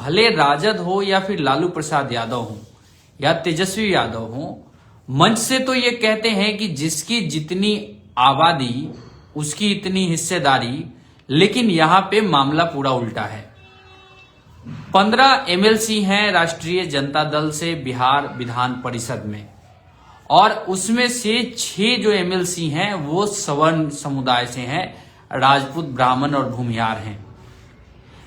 भले राजद हो या फिर लालू प्रसाद यादव हो या तेजस्वी यादव हो, मंच से तो ये कहते हैं कि जिसकी जितनी आबादी उसकी इतनी हिस्सेदारी, लेकिन यहां पे मामला पूरा उल्टा है। 15 एमएलसी हैं राष्ट्रीय जनता दल से बिहार विधान परिषद में, और उसमें से 6 जो एमएलसी हैं वो सवर्ण समुदाय से हैं, राजपूत, ब्राह्मण और भूमिहार हैं।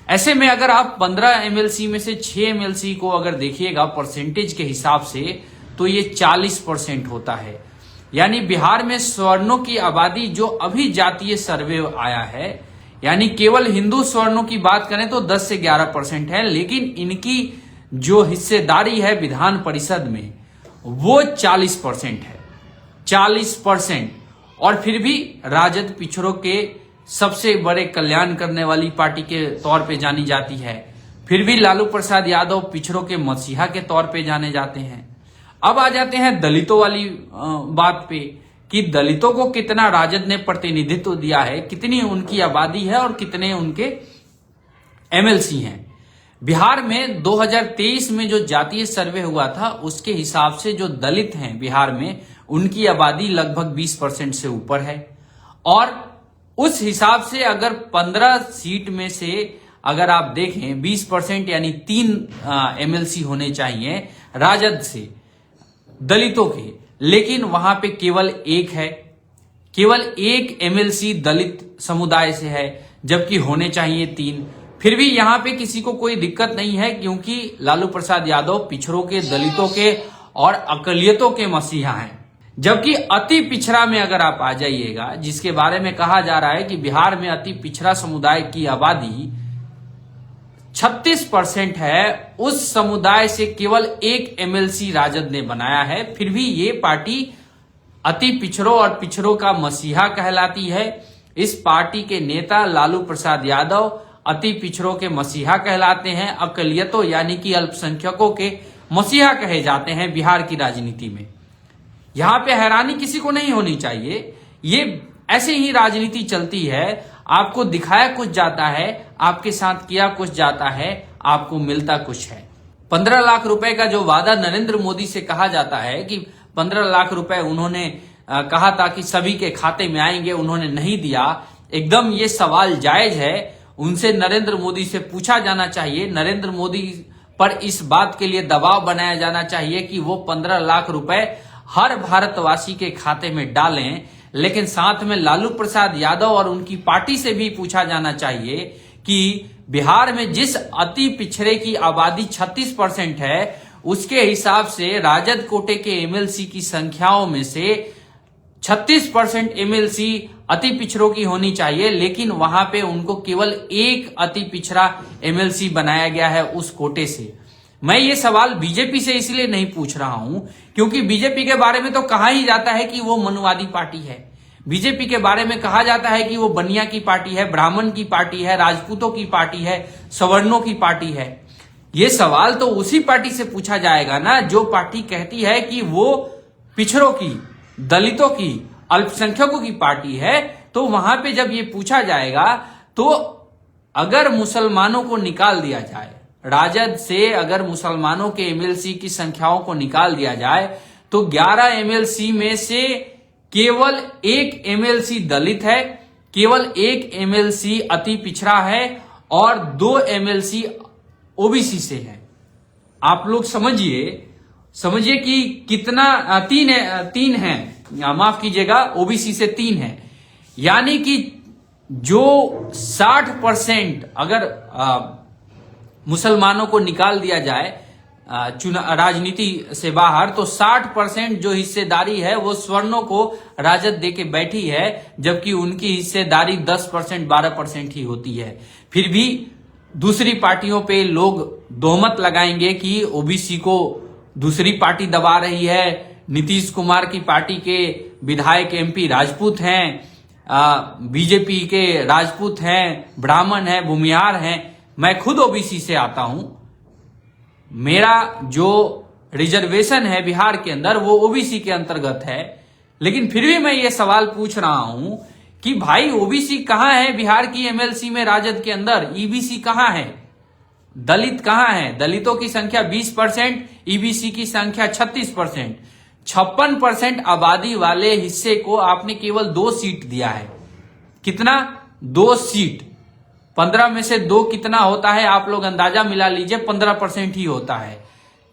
ऐसे में अगर आप 15 एमएलसी में से 6 एमएलसी को अगर देखिएगा परसेंटेज के हिसाब से, तो ये 40% होता है। यानी बिहार में सवर्णों की आबादी जो अभी जातीय सर्वे आया है, यानी केवल हिंदू सवर्णों की बात करें तो 10 से 11% है, लेकिन इनकी जो हिस्सेदारी है विधान परिषद में वो 40% है। 40%। और फिर भी राजद पिछड़ों के सबसे बड़े कल्याण करने वाली पार्टी के तौर पे जानी जाती है। फिर भी लालू प्रसाद यादव पिछड़ों के मसीहा के तौर पे जाने जाते हैं। अब आ जाते हैं दलितों वाली बात पे कि दलितों को कितना राजद ने प्रतिनिधित्व दिया है, कितनी उनकी आबादी है और कितने उनके एमएलसी हैं। बिहार में 2023 में जो जातीय सर्वे हुआ था उसके हिसाब से जो दलित हैं बिहार में, उनकी आबादी लगभग 20% से ऊपर है। और उस हिसाब से अगर 15 सीट में से अगर आप देखें 20% यानी 3 एमएलसी होने चाहिए राजद से दलितों के, लेकिन वहां पे केवल एक है, केवल एक एमएलसी दलित समुदाय से है, जबकि होने चाहिए 3। फिर भी यहां पे किसी को कोई दिक्कत नहीं है, क्योंकि लालू प्रसाद यादव पिछड़ों के, दलितों के और अकलियतों के मसीहा हैं। जबकि अति पिछड़ा में अगर आप आ जाइएगा, जिसके बारे में कहा जा रहा है कि बिहार में अति पिछड़ा समुदाय की आबादी 36% है, उस समुदाय से केवल एक एमएलसी राजद ने बनाया है। फिर भी ये पार्टी अति पिछड़ों और पिछड़ों का मसीहा कहलाती है। इस पार्टी के नेता लालू प्रसाद यादव अति पिछड़ों के मसीहा कहलाते हैं, अकलियतों यानी कि अल्पसंख्यकों के मसीहा कहे जाते हैं बिहार की राजनीति में। यहां पे हैरानी किसी को नहीं होनी चाहिए, ये ऐसे ही राजनीति चलती है। आपको दिखाया कुछ जाता है, आपके साथ किया कुछ जाता है, आपको मिलता कुछ है। 15 लाख रुपए का जो वादा नरेंद्र मोदी से कहा जाता है कि 15 लाख रुपए उन्होंने कहा था कि सभी के खाते में आएंगे, उन्होंने नहीं दिया। एकदम ये सवाल जायज है, उनसे नरेंद्र मोदी से पूछा जाना चाहिए। नरेंद्र मोदी पर इस बात के लिए दबाव बनाया जाना चाहिए कि वो 15 लाख रुपए हर भारतवासी के खाते में डालें। लेकिन साथ में लालू प्रसाद यादव और उनकी पार्टी से भी पूछा जाना चाहिए कि बिहार में जिस अति पिछड़े की आबादी 36% है, उसके हिसाब से राजद कोटे के एमएलसी की संख्याओं में से 36% एमएलसी अति पिछड़ों की होनी चाहिए, लेकिन वहां पे उनको केवल एक अति पिछड़ा एमएलसी बनाया गया है उस कोटे से। मैं ये सवाल बीजेपी से इसलिए नहीं पूछ रहा हूं क्योंकि बीजेपी के बारे में तो कहा ही जाता है कि वो मनुवादी पार्टी है। बीजेपी के बारे में कहा जाता है कि वो बनिया की पार्टी है, ब्राह्मण की पार्टी है, राजपूतों की पार्टी है, सवर्णों की पार्टी है। ये सवाल तो उसी पार्टी से पूछा जाएगा ना जो पार्टी कहती है कि वो पिछड़ों की, दलितों की, अल्पसंख्यकों की पार्टी है। तो वहां पे जब ये पूछा जाएगा, तो अगर मुसलमानों को निकाल दिया जाए राजद से, अगर मुसलमानों के एमएलसी की संख्याओं को निकाल दिया जाए, तो 11 एमएलसी में से केवल एक एमएलसी दलित है, केवल एक एमएलसी अति पिछड़ा है और 2 एमएलसी ओबीसी से है। आप लोग समझिए कि कितना 3 है, माफ कीजिएगा, ओबीसी से 3 है। यानी कि जो 60% अगर मुसलमानों को निकाल दिया जाए राजनीति से बाहर, तो 60% जो हिस्सेदारी है वो स्वर्णों को राजद देके बैठी है, जबकि उनकी हिस्सेदारी 10% 12% ही होती है। फिर भी दूसरी पार्टियों पे लोग दोहमत लगाएंगे कि ओबीसी को दूसरी पार्टी दबा रही है। नीतीश कुमार की पार्टी के विधायक एमपी राजपूत हैं, बीजेपी के राजपूत हैं, ब्राह्मण हैं, भूमिहार हैं। मैं खुद ओबीसी से आता हूं, मेरा जो रिजर्वेशन है बिहार के अंदर वो ओबीसी के अंतर्गत है। लेकिन फिर भी मैं ये सवाल पूछ रहा हूं कि भाई ओबीसी कहां है बिहार की एमएलसी में, राजद के अंदर ईबीसी कहां है? दलित कहां है? दलितों की संख्या 20%, ईबीसी की संख्या 36%। 56% आबादी वाले हिस्से को आपने केवल 2 सीट दिया है। कितना? 2 सीट। 15 में से 2 कितना होता है? आप लोग अंदाजा मिला लीजिए, 15% ही होता है।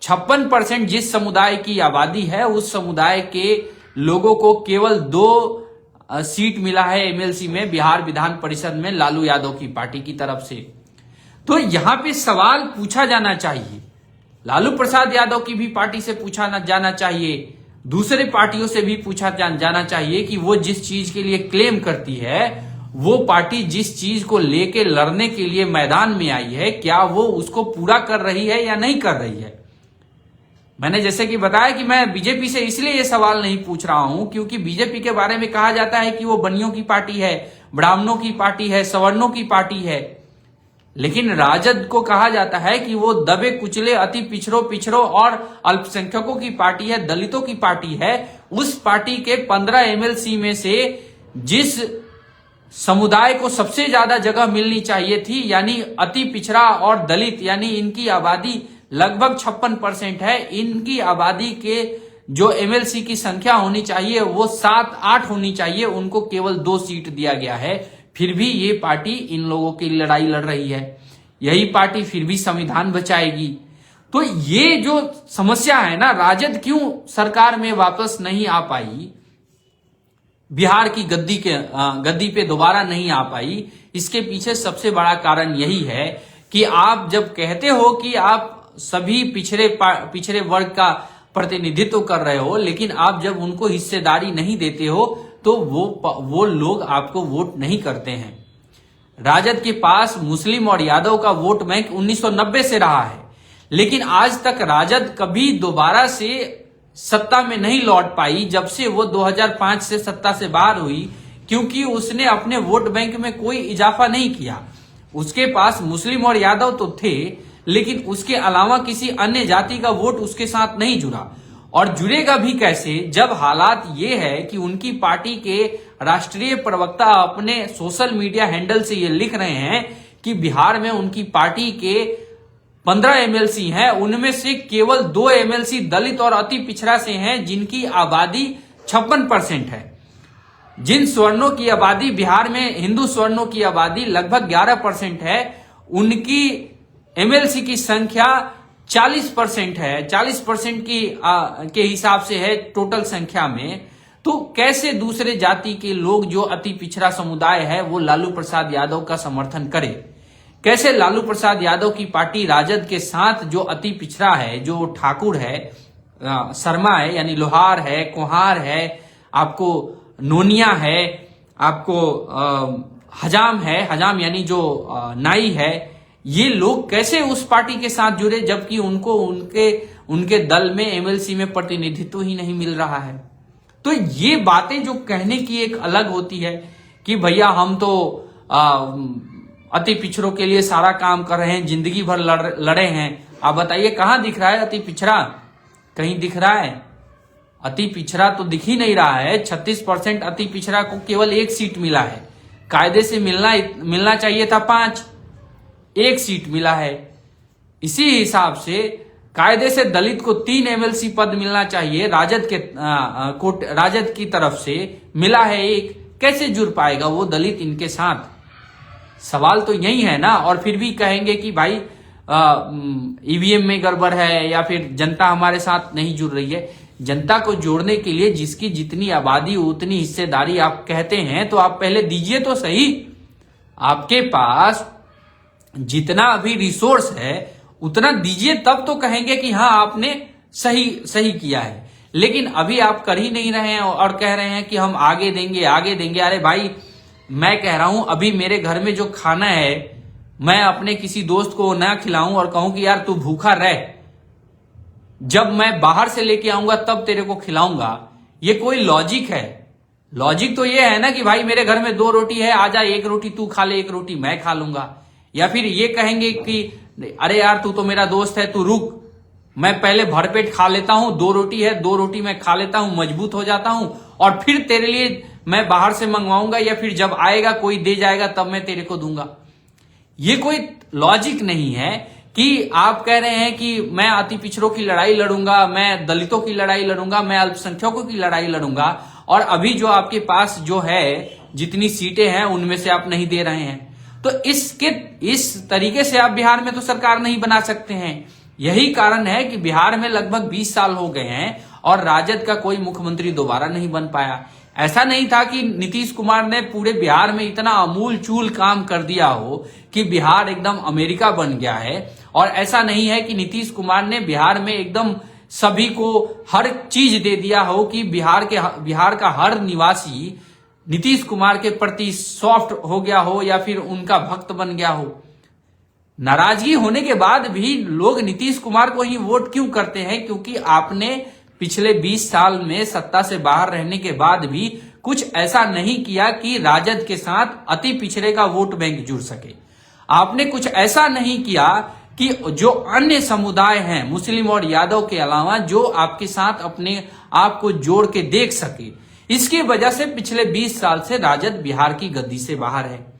56% जिस समुदाय की आबादी है, उस समुदाय के लोगों को केवल 2 सीट मिला है एमएलसी में, बिहार विधान परिषद में, लालू यादव की पार्टी की तरफ से। तो यहां पे सवाल पूछा जाना चाहिए, लालू प्रसाद यादव की भी पार्टी से पूछा जाना चाहिए, दूसरे पार्टियों से भी पूछा जाना चाहिए कि वो जिस चीज के लिए क्लेम करती है, वो पार्टी जिस चीज को लेके लड़ने के लिए मैदान में आई है, क्या वो उसको पूरा कर रही है या नहीं कर रही है। मैंने जैसे कि बताया कि मैं बीजेपी से इसलिए ये सवाल नहीं पूछ रहा हूं क्योंकि बीजेपी के बारे में कहा जाता है कि वो बनियों की पार्टी है, ब्राह्मणों की पार्टी है, सवर्णों की पार्टी है। लेकिन राजद को कहा जाता है कि वो दबे कुचले, अति पिछड़ों और अल्पसंख्यकों की पार्टी है, दलितों की पार्टी है। उस पार्टी के 15 एमएलसी में से जिस समुदाय को सबसे ज्यादा जगह मिलनी चाहिए थी, यानी अति पिछड़ा और दलित, यानी इनकी आबादी लगभग 56% है, इनकी आबादी के जो एमएलसी की संख्या होनी चाहिए वो 7-8 होनी चाहिए, उनको केवल 2 सीट दिया गया है। फिर भी ये पार्टी इन लोगों की लड़ाई लड़ रही है, यही पार्टी फिर भी संविधान बचाएगी। तो ये जो समस्या है ना, राजद क्यों सरकार में वापस नहीं आ पाई, बिहार की गद्दी पे दोबारा नहीं आ पाई, इसके पीछे सबसे बड़ा कारण यही है कि आप जब कहते हो कि आप सभी पिछड़े वर्ग का प्रतिनिधित्व कर रहे हो, लेकिन आप जब उनको हिस्सेदारी नहीं देते हो तो वो लोग आपको वोट नहीं करते हैं। राजद के पास मुस्लिम और यादव का वोट बैंक 1990 से रहा है, लेकिन आज तक राजद कभी दोबारा से सत्ता में नहीं लौट पाई, जब से वो 2005 से सत्ता से बाहर हुई, क्योंकि उसने अपने वोट बैंक में कोई इजाफा नहीं किया। उसके पास मुस्लिम और यादव तो थे, लेकिन उसके अलावा किसी अन्य जाति का वोट उसके साथ नहीं जुड़ा, और जुड़ेगा भी कैसे जब हालात ये है कि उनकी पार्टी के राष्ट्रीय प्रवक्ता अपने सोशल मीडिया हैंडल से ये लिख रहे हैं कि बिहार में उनकी पार्टी के 15 एमएलसी हैं, उनमें से केवल 2 एमएलसी दलित और अति पिछड़ा से हैं, जिनकी आबादी 56% है। जिन स्वर्णों की आबादी बिहार में, हिंदू स्वर्णों की आबादी लगभग 11% है, उनकी एमएलसी की संख्या 40% है, 40% के हिसाब से है टोटल संख्या में। तो कैसे दूसरे जाति के लोग, जो अति पिछड़ा समुदाय है, वो लालू प्रसाद यादव का समर्थन करे? कैसे लालू प्रसाद यादव की पार्टी राजद के साथ जो अति पिछड़ा है, जो ठाकुर है, शर्मा है, यानी लोहार है, कुहार है, आपको नोनिया है, आपको हजाम है, हजाम यानी जो नाई है, ये लोग कैसे उस पार्टी के साथ जुड़े जबकि उनको उनके दल में एमएलसी में प्रतिनिधित्व ही नहीं मिल रहा है। तो ये बातें जो कहने की एक अलग होती है कि भैया हम तो अति पिछड़ों के लिए सारा काम कर रहे हैं, जिंदगी भर लड़े हैं। आप बताइए कहां दिख रहा है अति पिछड़ा? कहीं दिख रहा है? अति पिछड़ा तो दिख ही नहीं रहा है। 36% अति पिछड़ा को केवल 1 सीट मिला है, कायदे से मिलना चाहिए था 5, 1 सीट मिला है। इसी हिसाब से कायदे से दलित को 3 एमएलसी पद मिलना चाहिए, राजद की तरफ से मिला है 1। कैसे जुड़ पाएगा वो दलित इनके साथ? सवाल तो यही है ना। और फिर भी कहेंगे कि भाई ईवीएम में गड़बड़ है या फिर जनता हमारे साथ नहीं जुड़ रही है। जनता को जोड़ने के लिए जिसकी जितनी आबादी उतनी हिस्सेदारी आप कहते हैं, तो आप पहले दीजिए तो सही। आपके पास जितना अभी रिसोर्स है उतना दीजिए, तब तो कहेंगे कि हाँ आपने सही किया है। लेकिन अभी आप कर ही नहीं रहे हैं और कह रहे हैं कि हम आगे देंगे। अरे भाई, मैं कह रहा हूं अभी मेरे घर में जो खाना है, मैं अपने किसी दोस्त को ना खिलाऊं और कहूं कि यार तू भूखा रह, जब मैं बाहर से लेके आऊंगा तब तेरे को खिलाऊंगा। ये कोई लॉजिक है? लॉजिक तो ये है ना कि भाई मेरे घर में 2 रोटी है, आजा 1 रोटी तू खा ले, 1 रोटी मैं खा लूंगा। या फिर ये कहेंगे कि अरे यार तू तो मेरा दोस्त है, तू रुक, मैं पहले भरपेट खा लेता हूं, 2 रोटी है, 2 रोटी मैं खा लेता हूं, मजबूत हो जाता हूं, और फिर तेरे लिए मैं बाहर से मंगवाऊंगा, या फिर जब आएगा कोई दे जाएगा तब मैं तेरे को दूंगा। ये कोई लॉजिक नहीं है, कि आप कह रहे हैं कि मैं अति पिछड़ों की लड़ाई लड़ूंगा, मैं दलितों की लड़ाई लड़ूंगा, मैं अल्पसंख्यकों की लड़ाई लड़ूंगा, और अभी जो आपके पास जो है जितनी सीटें हैं उनमें से आप नहीं दे रहे हैं। तो इस तरीके से आप बिहार में तो सरकार नहीं बना सकते हैं। यही कारण है कि बिहार में लगभग 20 साल हो गए हैं और राजद का कोई मुख्यमंत्री दोबारा नहीं बन पाया। ऐसा नहीं था कि नीतीश कुमार ने पूरे बिहार में इतना अमूल चूल काम कर दिया हो कि बिहार एकदम अमेरिका बन गया है, और ऐसा नहीं है कि नीतीश कुमार ने बिहार में एकदम सभी को हर चीज दे दिया हो कि बिहार का हर निवासी नीतीश कुमार के प्रति सॉफ्ट हो गया हो या फिर उनका भक्त बन गया हो। नाराजगी होने के बाद भी लोग नीतीश कुमार को ही वोट क्यों करते हैं? क्योंकि आपने पिछले 20 साल में सत्ता से बाहर रहने के बाद भी कुछ ऐसा नहीं किया कि राजद के साथ अति पिछड़े का वोट बैंक जुड़ सके। आपने कुछ ऐसा नहीं किया कि जो अन्य समुदाय हैं मुस्लिम और यादव के अलावा जो आपके साथ अपने आप को जोड़ के देख सके। इसकी वजह से पिछले 20 साल से राजद बिहार की गद्दी से बाहर है।